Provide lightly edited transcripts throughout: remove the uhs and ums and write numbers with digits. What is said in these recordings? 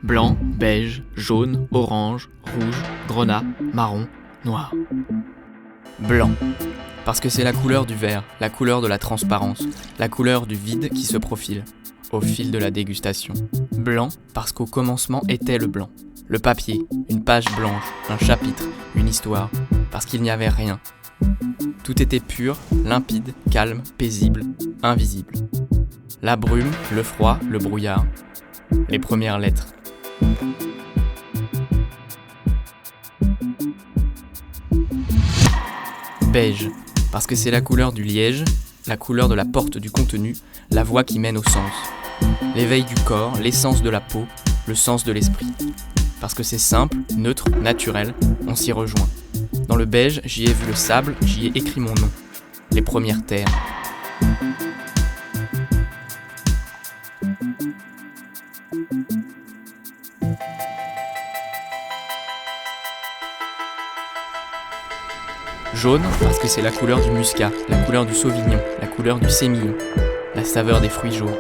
Blanc, beige, jaune, orange, rouge, grenat, marron, noir. Blanc, parce que c'est la couleur du verre, la couleur de la transparence, la couleur du vide qui se profile, au fil de la dégustation. Blanc, parce qu'au commencement était le blanc. Le papier, une page blanche, un chapitre, une histoire, parce qu'il n'y avait rien. Tout était pur, limpide, calme, paisible, invisible. La brume, le froid, le brouillard, les premières lettres. Beige, parce que c'est la couleur du liège, la couleur de la porte du contenu, la voie qui mène au sens. L'éveil du corps, l'essence de la peau, le sens de l'esprit. Parce que c'est simple, neutre, naturel, on s'y rejoint. Dans le beige, j'y ai vu le sable, j'y ai écrit mon nom. Les premières terres. Jaune, parce que c'est la couleur du muscat, la couleur du sauvignon, la couleur du sémillon, la saveur des fruits jaunes.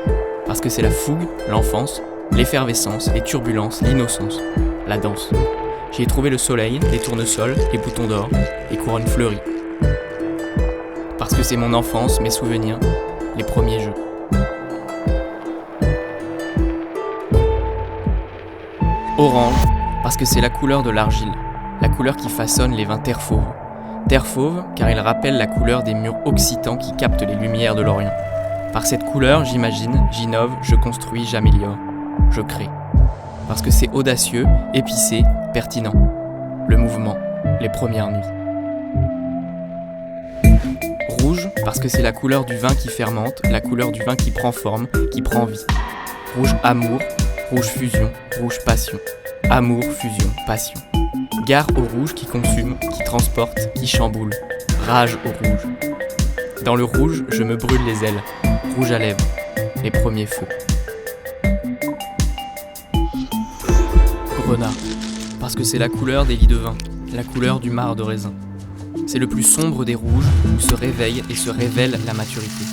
Parce que c'est la fougue, l'enfance, l'effervescence, les turbulences, l'innocence, la danse. J'y ai trouvé le soleil, les tournesols, les boutons d'or, les couronnes fleuries. Parce que c'est mon enfance, mes souvenirs, les premiers jeux. Orange, parce que c'est la couleur de l'argile, la couleur qui façonne les vins terre fauve. Terre fauve, car il rappelle la couleur des murs occitans qui captent les lumières de l'Orient. Par cette couleur, j'imagine, j'innove, je construis, j'améliore, je crée. Parce que c'est audacieux, épicé, pertinent. Le mouvement, les premières nuits. Rouge, parce que c'est la couleur du vin qui fermente, la couleur du vin qui prend forme, qui prend vie. Rouge amour, rouge fusion, rouge passion. Amour, fusion, passion. Gare au rouge qui consume, qui transporte, qui chamboule. Rage au rouge. Dans le rouge, je me brûle les ailes. Rouge à lèvres, les premiers feux. Grenat, parce que c'est la couleur des lits de vin, la couleur du marc de raisin. C'est le plus sombre des rouges où se réveille et se révèle la maturité.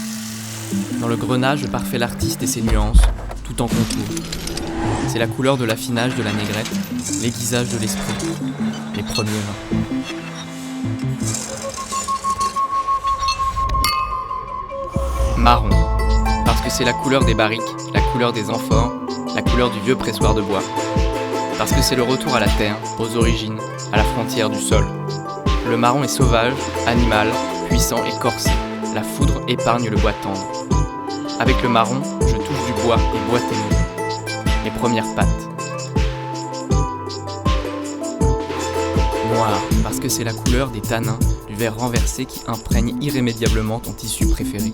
Dans le grenat, je parfais l'artiste et ses nuances, tout en contour. C'est la couleur de l'affinage de la négrette, l'aiguisage de l'esprit, les premiers vins. Marron, parce que c'est la couleur des barriques, la couleur des amphores, la couleur du vieux pressoir de bois. Parce que c'est le retour à la terre, aux origines, à la frontière du sol. Le marron est sauvage, animal, puissant et corsé. La foudre épargne le bois tendre. Avec le marron, je touche du bois et bois ténu. Les premières pattes. Noir, parce que c'est la couleur des tanins, du verre renversé qui imprègne irrémédiablement ton tissu préféré.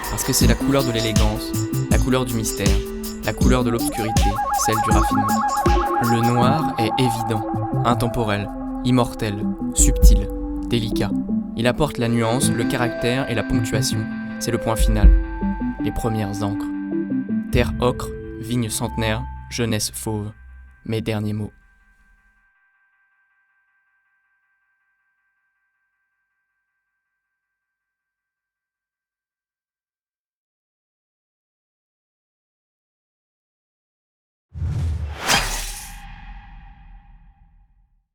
Parce que c'est la couleur de l'élégance, la couleur du mystère, la couleur de l'obscurité, celle du raffinement. Le noir est évident, intemporel, immortel, subtil, délicat. Il apporte la nuance, le caractère et la ponctuation. C'est le point final. Les premières encres. Terre ocre, vigne centenaire, jeunesse fauve. Mes derniers mots.